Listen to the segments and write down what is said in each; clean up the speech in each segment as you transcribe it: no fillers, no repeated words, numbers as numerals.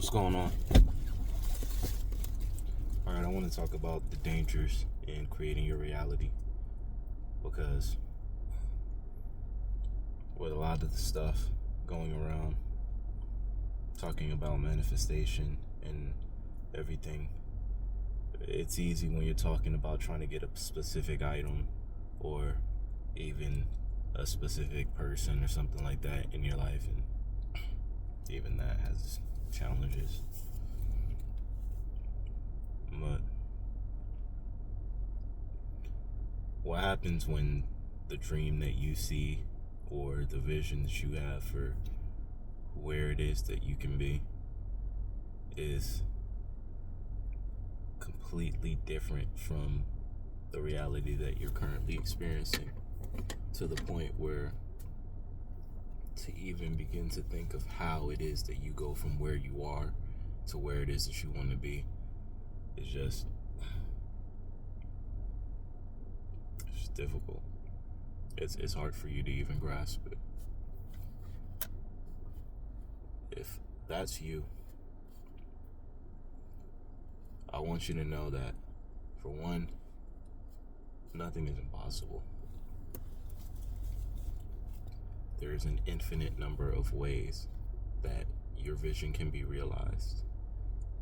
What's going on? Alright, I want to talk about the dangers in creating your reality, because with a lot of the stuff going around talking about manifestation and everything, it's easy when you're talking about trying to get a specific item or even a specific person or something like that in your life, and even that has challenges. But what happens when the dream that you see or the vision that you have for where it is that you can be is completely different from the reality that you're currently experiencing, to the point where to even begin to think of how it is that you go from where you are to where it is that you want to be is just difficult. It's hard for you to even grasp it. If that's you, I want you to know that, for one, nothing is impossible. There is an infinite number of ways that your vision can be realized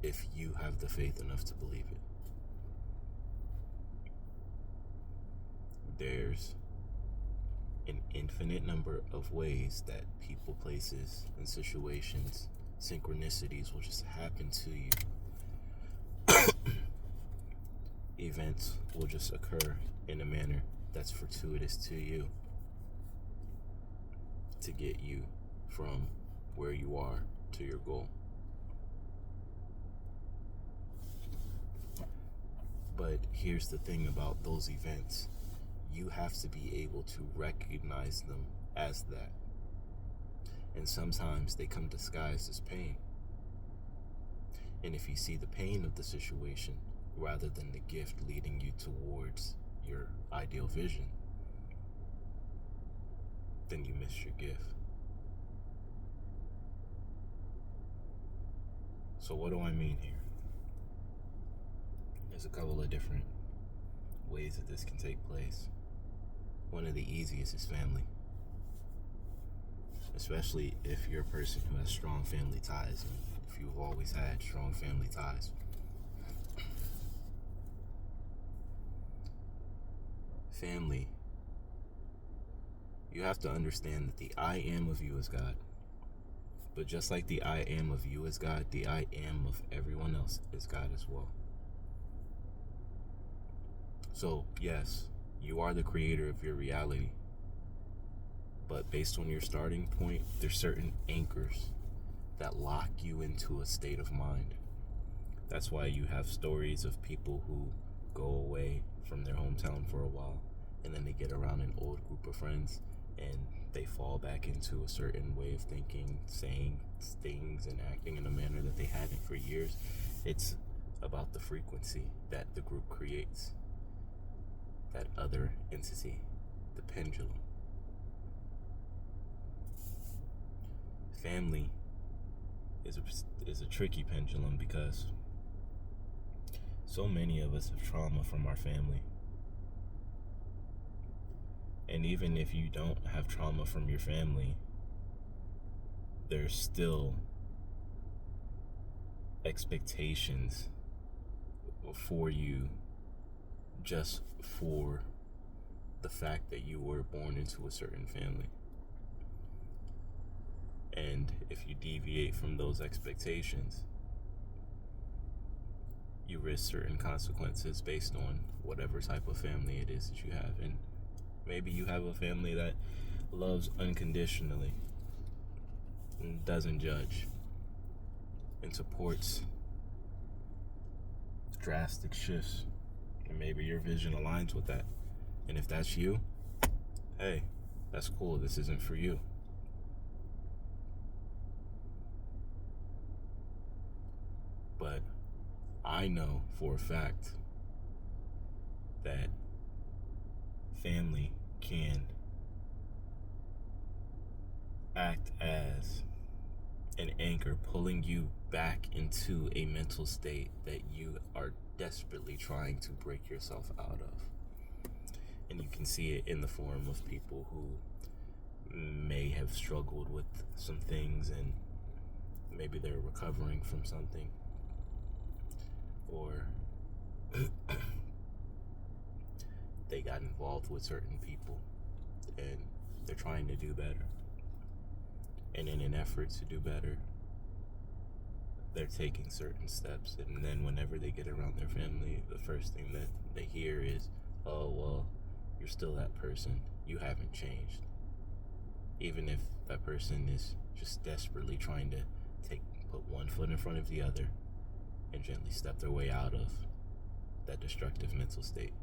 if you have the faith enough to believe it. There's an infinite number of ways that people, places, and situations, synchronicities will just happen to you. Events will just occur in a manner that's fortuitous to you to get you from where you are to your goal. But here's the thing about those events. You have to be able to recognize them as that. And sometimes they come disguised as pain. And if you see the pain of the situation rather than the gift leading you towards your ideal vision, then you miss your gift. So what do I mean here? There's a couple of different ways that this can take place. One of the easiest is family. Especially if you're a person who has strong family ties, and if you've always had strong family ties. Family, you have to understand that the I am of you is God. But just like the I am of you is God, the I am of everyone else is God as well. So, yes, you are the creator of your reality. But based on your starting point, there's certain anchors that lock you into a state of mind. That's why you have stories of people who go away from their hometown for a while, and then they get around an old group of friends and they fall back into a certain way of thinking, saying things, and acting in a manner that they hadn't for years. It's about the frequency that the group creates, that other entity, the pendulum. Family is a tricky pendulum, because so many of us have trauma from our family. And even if you don't have trauma from your family, there's still expectations for you just for the fact that you were born into a certain family. And if you deviate from those expectations, you risk certain consequences based on whatever type of family it is that you have. And maybe you have a family that loves unconditionally and doesn't judge and supports drastic shifts. And maybe your vision aligns with that. And if that's you, hey, that's cool. This isn't for you. But I know for a fact that family can act as an anchor pulling you back into a mental state that you are desperately trying to break yourself out of. And you can see it in the form of people who may have struggled with some things and maybe they're recovering from something, or they got involved with certain people and they're trying to do better. And in an effort to do better, they're taking certain steps. And then whenever they get around their family, the first thing that they hear is, oh, well, you're still that person. You haven't changed. Even if that person is just desperately trying to put one foot in front of the other and gently step their way out of that destructive mental state.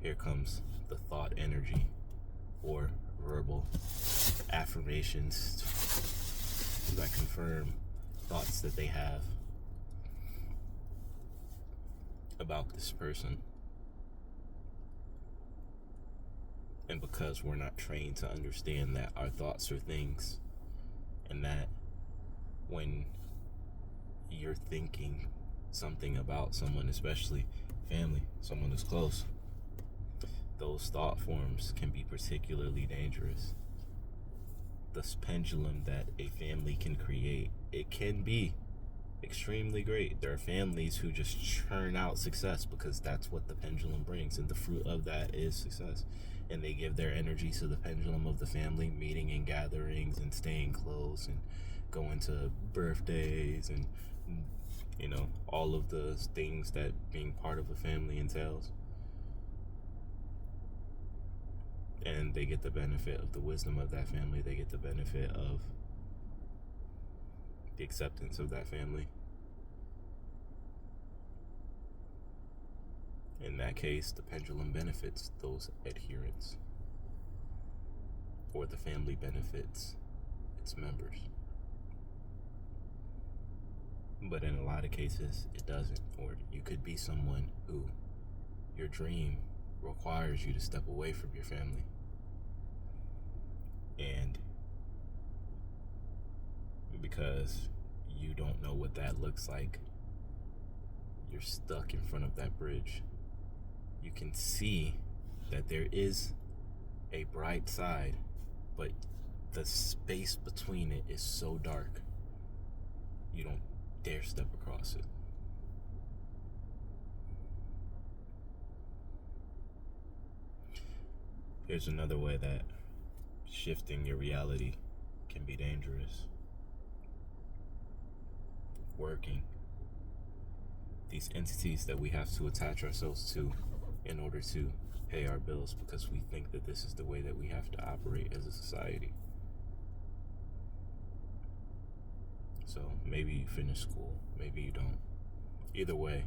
Here comes the thought energy, or verbal affirmations that confirm thoughts that they have about this person. And because we're not trained to understand that our thoughts are things, and that when you're thinking something about someone, especially family, someone who's close, those thought forms can be particularly dangerous. This pendulum that a family can create, it can be extremely great. There are families who just churn out success because that's what the pendulum brings, and the fruit of that is success. And they give their energy to the pendulum of the family, meeting in gatherings and staying close and going to birthdays and, you know, all of the things that being part of a family entails. And they get the benefit of the wisdom of that family. They get the benefit of the acceptance of that family. In that case, the pendulum benefits those adherents, or the family benefits its members. But in a lot of cases, it doesn't. Or you could be someone who your dream requires you to step away from your family. And because you don't know what that looks like, you're stuck in front of that bridge. You can see that there is a bright side, but the space between it is so dark, you don't dare step across it. Here's another way that shifting your reality can be dangerous. Working. These entities that we have to attach ourselves to in order to pay our bills, because we think that this is the way that we have to operate as a society. So maybe you finish school, maybe you don't. Either way,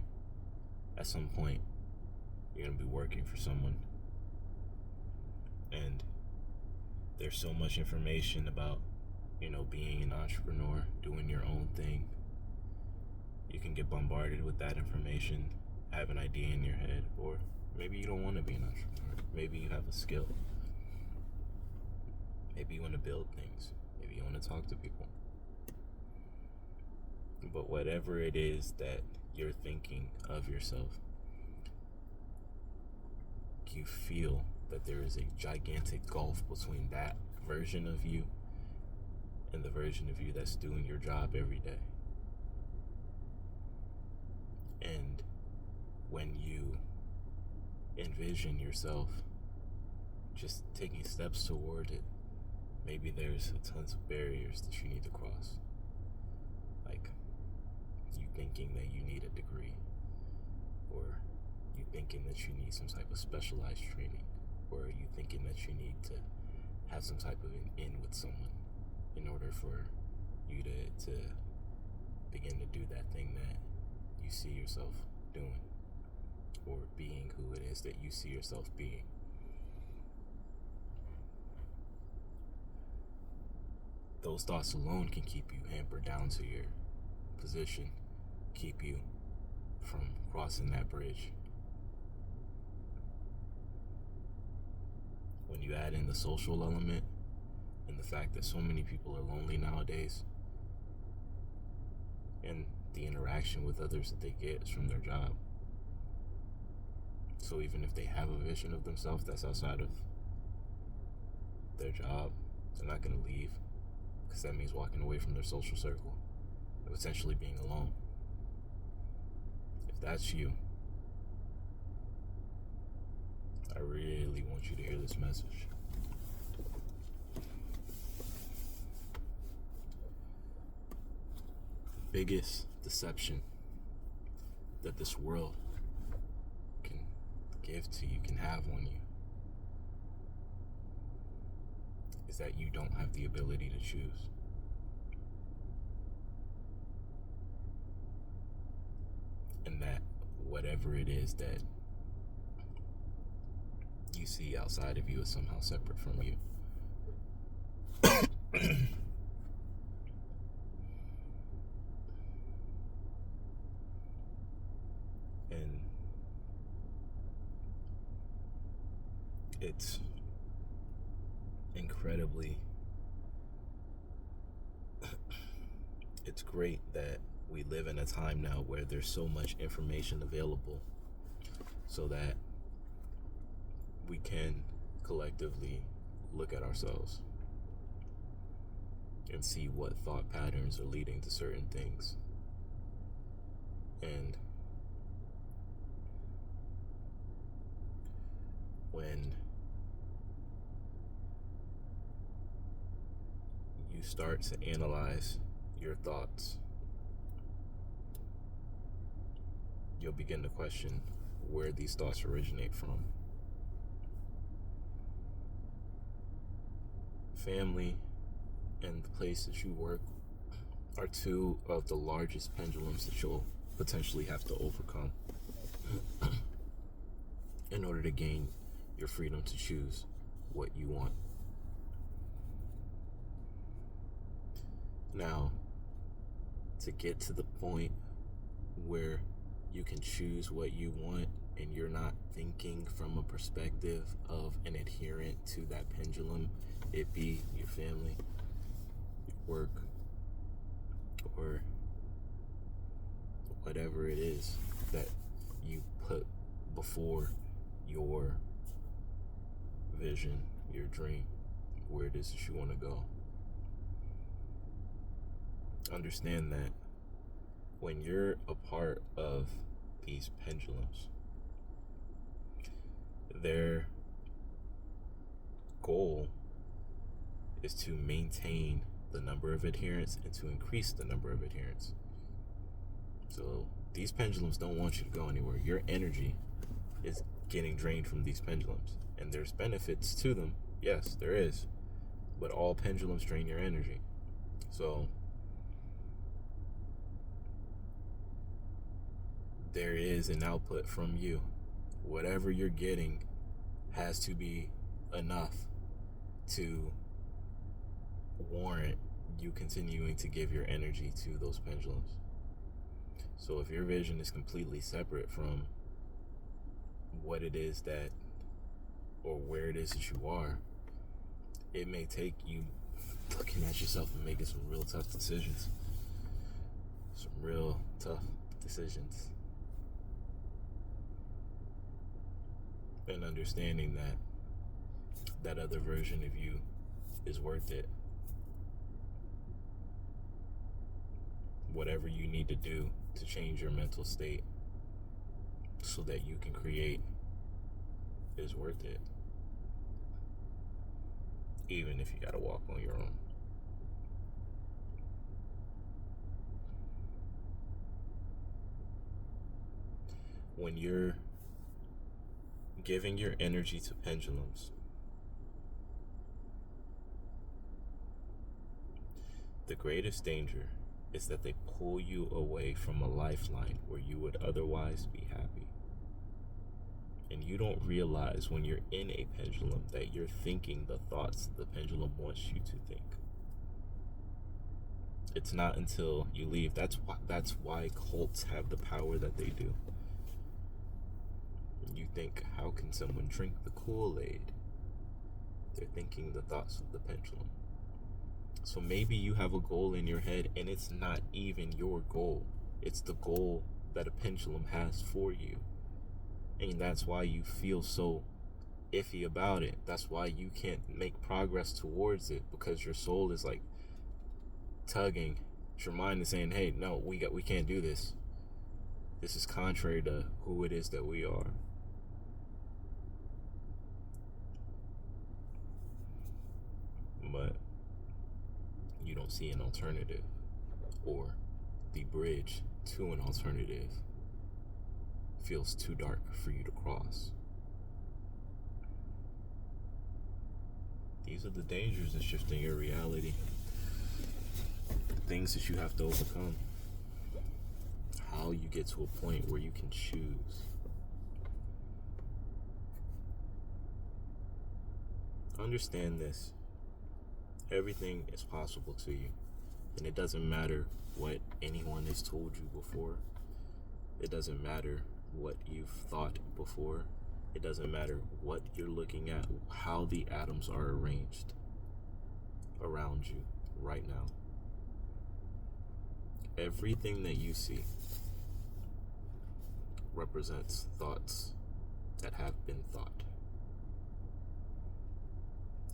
at some point, you're going to be working for someone. And there's so much information about, being an entrepreneur, doing your own thing. You can get bombarded with that information, have an idea in your head, or maybe you don't want to be an entrepreneur. Maybe you have a skill. Maybe you want to build things. Maybe you want to talk to people. But whatever it is that you're thinking of yourself, you feel that there is a gigantic gulf between that version of you and the version of you that's doing your job every day. And when you envision yourself just taking steps toward it, maybe there's tons of barriers that you need to cross. Like you thinking that you need a degree, or you thinking that you need some type of specialized training, or you thinking that you need to have some type of an in with someone in order for you to begin to do that thing that you see yourself doing, or being who it is that you see yourself being. Those thoughts alone can keep you hampered down to your position, keep you from crossing that bridge. When you add in the social element, And the fact that so many people are lonely nowadays, and the interaction with others that they get is from their job. So even if they have a vision of themselves that's outside of their job, they're not going to leave, because that means walking away from their social circle, essentially being alone. If that's you, I really want you to hear this message. The biggest deception that this world can give to you, can have on you, is that you don't have the ability to choose. And that whatever it is that you see outside of you is somehow separate from you. And it's incredibly, it's great that we live in a time now where there's so much information available, so that we can collectively look at ourselves and see what thought patterns are leading to certain things. And when you start to analyze your thoughts, you'll begin to question where these thoughts originate from. Family and the place that you work are two of the largest pendulums that you'll potentially have to overcome in order to gain your freedom to choose what you want. Now, to get to the point where you can choose what you want and you're not thinking from a perspective of an adherent to that pendulum, it be your family, your work, or whatever it is that you put before your vision, your dream, where it is that you want to go. Understand that when you're a part of these pendulums, their goal is to maintain the number of adherents and to increase the number of adherents. So these pendulums don't want you to go anywhere. Your energy is getting drained from these pendulums, and there's benefits to them. Yes, there is, but all pendulums drain your energy. So there is an output from you. Whatever you're getting has to be enough to warrant you continuing to give your energy to those pendulums. So if your vision is completely separate from what it is that, or where it is that you are, it may take you looking at yourself and making some real tough decisions. Some real tough decisions. And understanding that that other version of you is worth it. Whatever you need to do to change your mental state so that you can create is worth it. Even if you gotta walk on your own. When you're giving your energy to pendulums, the greatest danger is that they pull you away from a lifeline where you would otherwise be happy. And you don't realize when you're in a pendulum that you're thinking the thoughts the pendulum wants you to think. It's not until you leave. That's why cults have the power that they do. You think, how can someone drink the Kool-Aid? They're thinking the thoughts of the pendulum. So maybe you have a goal in your head and it's not even your goal. It's the goal that a pendulum has for you. And that's why you feel so iffy about it. That's why you can't make progress towards it, because your soul is like tugging. Your mind is saying, "Hey, no, we can't do this. This is contrary to who it is that we are." But you don't see an alternative, or the bridge to an alternative feels too dark for you to cross. These are the dangers of shifting your reality. Things that you have to overcome. How you get to a point where you can choose. Understand this. Everything is possible to you. And it doesn't matter what anyone has told you before. It doesn't matter what you've thought before. It doesn't matter what you're looking at, how the atoms are arranged around you right now. Everything that you see represents thoughts that have been thought.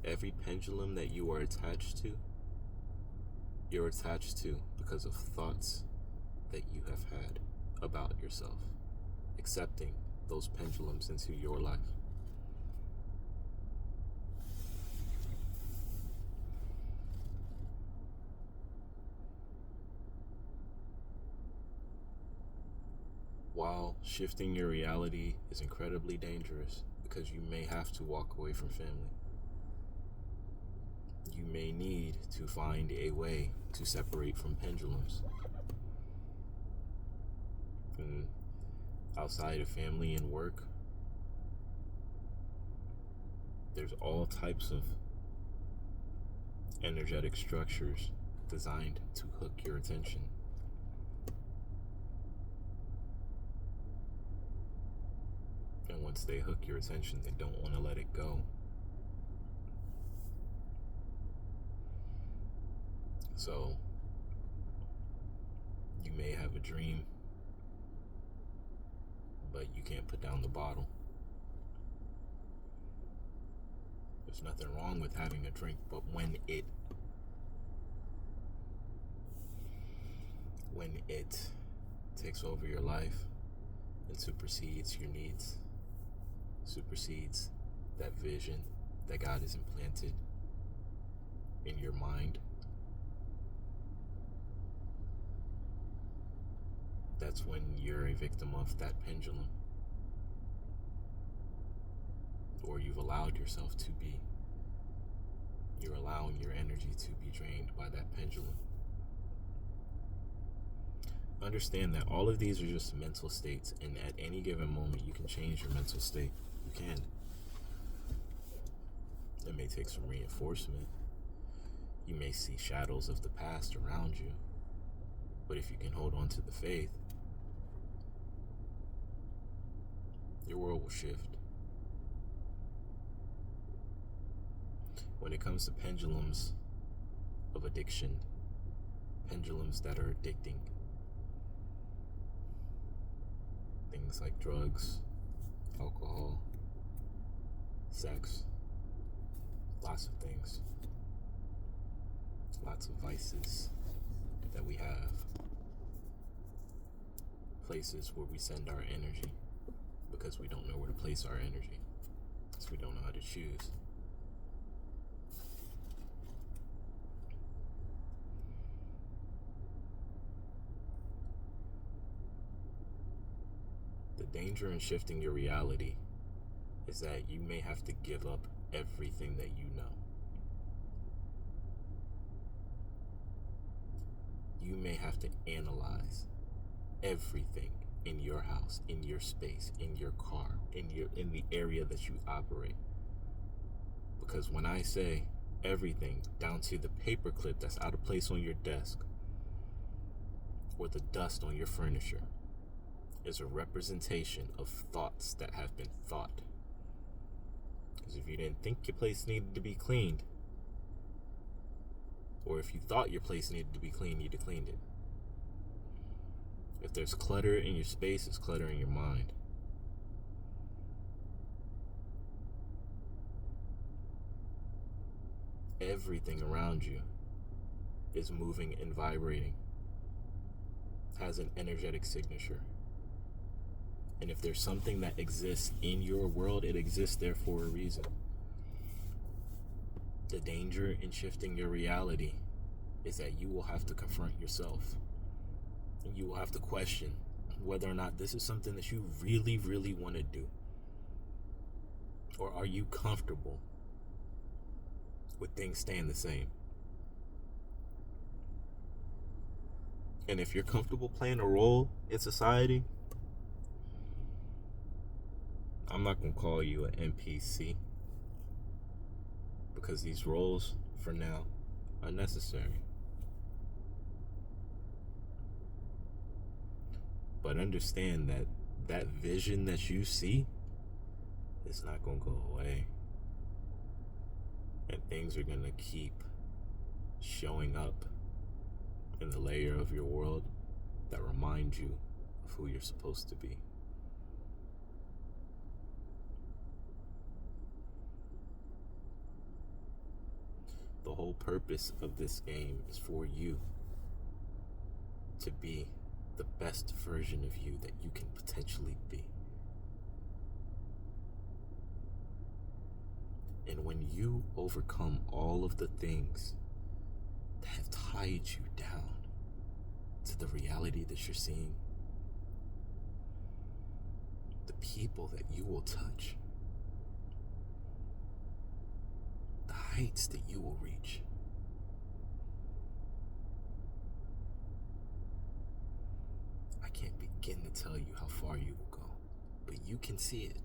Every pendulum that you are attached to, you're attached to because of thoughts that you have had about yourself, accepting those pendulums into your life. While shifting your reality is incredibly dangerous, because you may have to walk away from family. You may need to find a way to separate from pendulums. And outside of family and work, there's all types of energetic structures designed to hook your attention. And once they hook your attention, they don't want to let it go. So, you may have a dream, but you can't put down the bottle. There's nothing wrong with having a drink, but when it takes over your life and supersedes your needs, supersedes that vision that God has implanted in your mind, that's when you're a victim of that pendulum, or you've allowed yourself to be. You're allowing your energy to be drained by that pendulum. Understand that all of these are just mental states, and at any given moment you can change your mental state. You can. It may take some reinforcement. You may see shadows of the past around you, but if you can hold on to the faith, your world will shift. When it comes to pendulums of addiction, pendulums that are addicting, things like drugs, alcohol, sex, lots of things, lots of vices that we have, places where we send our energy because we don't know where to place our energy, because we don't know how to choose. The danger in shifting your reality is that you may have to give up everything that you know. You may have to analyze everything in your house, in your space, in your car, in the area that you operate. Because when I say everything, down to the paperclip that's out of place on your desk, or the dust on your furniture, is a representation of thoughts that have been thought. Because if you didn't think your place needed to be cleaned, Or if you thought your place needed to be clean, you'd have cleaned it. If there's clutter in your space, it's clutter in your mind. Everything around you is moving and vibrating, has an energetic signature. And if there's something that exists in your world, it exists there for a reason. The danger in shifting your reality is that you will have to confront yourself. And you will have to question whether or not this is something that you really, really want to do. Or are you comfortable with things staying the same? And if you're comfortable playing a role in society, I'm not going to call you an NPC, because these roles, for now, are necessary. But understand that that vision that you see is not going to go away. And things are going to keep showing up in the layer of your world that remind you of who you're supposed to be. The whole purpose of this game is for you to be the best version of you that you can potentially be. And when you overcome all of the things that have tied you down to the reality that you're seeing, the people that you will touch, the heights that you will reach, I can't begin to tell you how far you will go, but you can see it.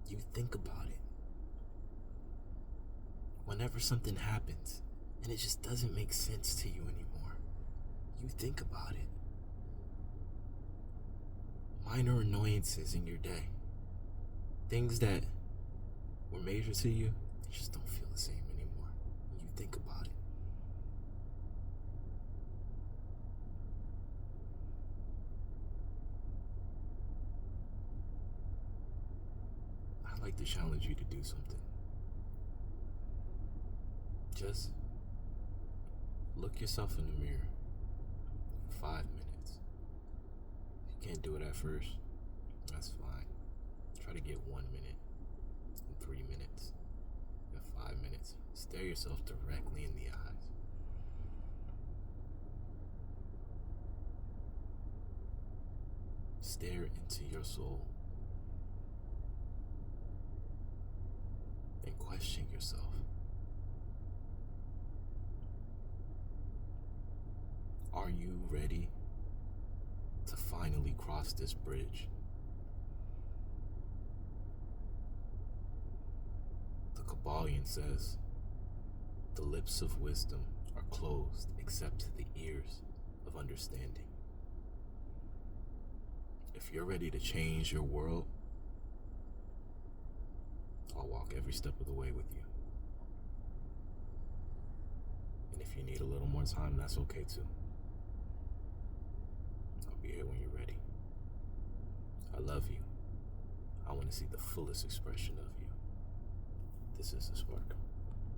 You think about it. Whenever something happens and it just doesn't make sense to you anymore, you think about it. Minor annoyances in your day, things that were major to you, they just don't feel the same anymore. You think about it. I'd like to challenge you to do something. Just look yourself in the mirror for 5 minutes. If you can't do it at first, that's fine. Try to get 1 minute, and 3 minutes, and 5 minutes. Stare yourself directly in the eyes. Stare into your soul and question yourself. Are you ready to finally cross this bridge? The Kabbalion says, the lips of wisdom are closed except to the ears of understanding. If you're ready to change your world, I'll walk every step of the way with you. And if you need a little more time, that's okay too. Be here when you're ready. I love you. I want to see the fullest expression of you. This is The Spark.